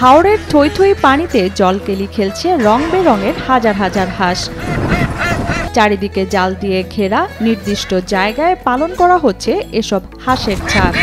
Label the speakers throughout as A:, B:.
A: হাওরের থই থই পানিতে জলকেলি খেলছে রং বেরঙের হাজার হাজার হাঁস। চারিদিকে জাল দিয়ে ঘেরা নির্দিষ্ট জায়গায় পালন করা হচ্ছে এসব হাঁসের ছাদ।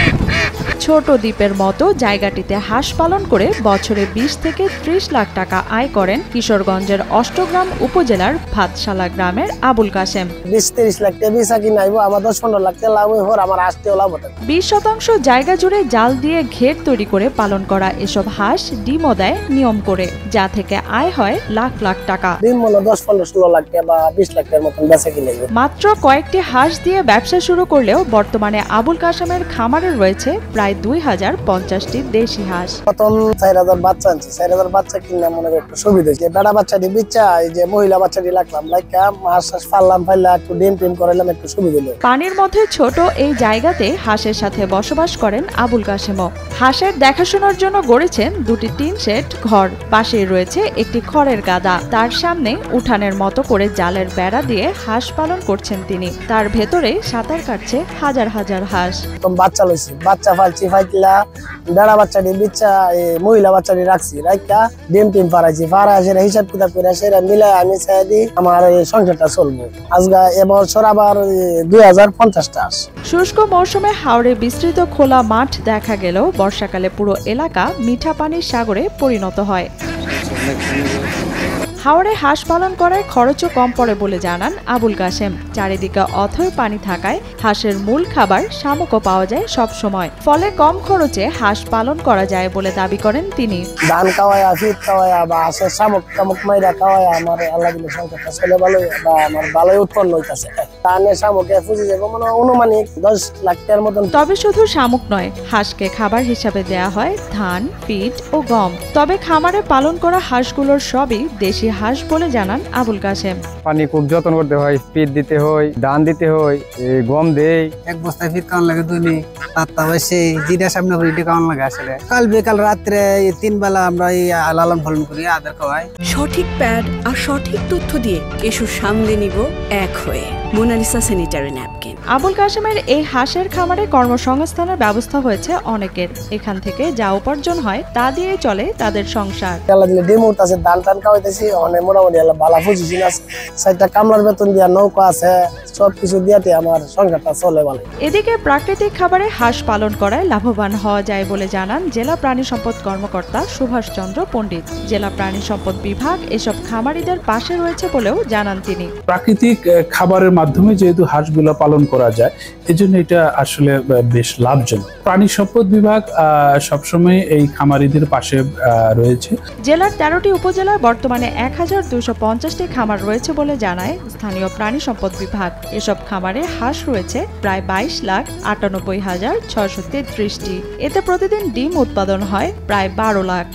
A: ছোট দ্বীপের মতো জায়গাটিতে হাঁস পালন করে বছরে 20 থেকে 30 লাখ টাকা আয় করেন কিশোরগঞ্জের অষ্টগ্রাম উপজেলার ভাতশালা গ্রামের আবুল কাশেম।
B: 20-30 লাখ টাকা বেচা কিনা আইবো, আমার 10-15 লাখ টাকা লাভ হইব, আমার আসতেও লাভ হতো।
A: 20% জায়গা জুড়ে জাল দিয়ে ঘের তৈরি করে পালন করা এসব হাঁস ডিমও দেয় নিয়ম করে, যা থেকে আয় হয় লাখ লাখ টাকা।
B: ডিম মনে 10-15-16 লাখ টাকা বা 20 লাখ টাকার মতন বেচা কিনা আইবো।
A: মাত্র কয়েকটি হাঁস দিয়ে ব্যবসা শুরু করলেও বর্তমানে আবুল কাশেমের খামারে রয়েছে প্রায় 2050টি দেশি হাঁস।
B: প্রথম 4000 বাচ্চা আনছি, 4000 বাচ্চা কিনা মনে একটু সুবিধা হয়েছে। বেড়া বাচ্চাটি বিচ্চা, এই যে মহিলা বাচ্চাটি রাখলাম, লাইকা হাঁস পাললাম, পাইলা একটু ডিম টিম করাইলাম, একটু সুবিধা হলো।
A: পানির মধ্যে ছোট এই জায়গাতে হাঁসের সাথে বসবাস করেন আবুল কাশেমও। হাঁসের দেখাশোনার জন্য গড়েছেন দুটি টিন শেড ঘর, পাশেই রয়েছে একটি খড়ের গাদা। তার সামনে উঠানের মতো করে জালের বেড়া দিয়ে হাঁস পালন করছেন তিনি। তার ভেতরে সাঁতার কাটছে হাজার হাজার হাঁস।
B: বাচ্চা লইছি, বাচ্চা ফালছি, ফাইলা বেড়া বাচ্চাটি বিচ্চা মহিলা বাচ্চাটি রাখছি, রাখা ডিম টিম পারাইছি, পাড়ায় সেটা হিসাব কিতাব করে সেটা মিলাই আমি চাই দিই আমার এই সংসারটা চলবো। আজকে এবছর আবার 2050টা হাঁস।
A: শুষ্ক মৌসুমে হাওড়ে বিস্তৃত খোলা মাঠ দেখা গেলেও বর্ষাকালে পুরো এলাকা মিঠা পানির সাগরে পরিণত হয়। হাওড়ে হাঁস পালন করায় খরচও কম পড়ে বলে জানান আবুল কাশেম। চারিদিকে অথই পানি থাকায় হাঁসের মূল খাবার শামুকও পাওয়া যায় সব সময়, ফলে কম খরচে হাঁস পালন করা যায় বলে দাবি করেন তিনি।
B: ধান খাওয়ায়া, ফিট খাওয়ায়া বা হাঁসের শামুক টামুক মাইরা খাওয়ায়া আমার আল্লাহ দিলে সংসারটা চলে ভালোই বা আমার ভালোই উৎপন্ন হইতেছে। ধানের শামুকে পুঁজি যাবো মানে অনুমানিক 10 লাখ টাকার মতন।
A: তবে শুধু শামুক নয়, হাঁসকে খাবার হিসাবে দেয়া হয় ধান, ফিড ও গম। তবে খামারে পালন করা হাঁসগুলোর সবই দেশি হাঁস বলে জানান আবুল কাশেম।
C: পানি খুব যত্ন করতে হয়, ফিড দিতে হয়, ধান দিতে হয়, গম দেই।
D: এক বস্তা ফিড খাওয়ান লাগে দৈনিক, তারপরে সেই জিরা সামনে করে খাওয়ান লাগে। আসলে কাল বিকাল রাত্রে 3 বেলা আমরা এই লালন পালন করি, আদার খাওয়াই।
E: সঠিক প্যাড আর সঠিক তথ্য দিয়ে এসব সামলে নিব এক হয়ে। Monalisa sanitary napkin.
A: আবুল কাশেমের এই হাঁসের খামারে কর্মসংস্থানের ব্যবস্থা হয়েছে অনেকের। এখান থেকে যা উপার্জন হয় তা দিয়ে চলে তাদের সংসার।
B: আল্লাহ দিলে ডিম উঠতেছে, ধান টান খাওয়াইতেছি, অনেক মোটামুটি আল্লাহ ভালো পজিশন আছে। 4টা কামলার বেতন দিয়া, নৌকা আছে, সবকিছু দিয়াতে আমার সংসারটা চলে ভালো।
A: এদিকে প্রাকৃতিক খাবারে হাঁস পালন করায় লাভবান হওয়া যায় বলে জানান জেলা প্রাণী সম্পদ কর্মকর্তা সুভাষ চন্দ্র পণ্ডিত। জেলা প্রাণী সম্পদ বিভাগ এসব খামারিদের পাশে রয়েছে বলেও জানান তিনি।
F: প্রাকৃতিক খাবারের মাধ্যমে যেহেতু হাঁসগুলো পালন করা যায়, এজন্য এটা আসলে বেশ লাভজনক। প্রাণী সম্পদ বিভাগ সবসময় এই খামারিদের পাশে রয়েছে।
A: জেলার 13টি উপজেলায় বর্তমানে 1250টি খামার রয়েছে বলে জানায় স্থানীয় প্রাণী সম্পদ বিভাগ। এসব খামারে হাঁস রয়েছে প্রায় 22,98,633টি। এতে প্রতিদিন ডিম উৎপাদন হয় প্রায় 12 লাখ।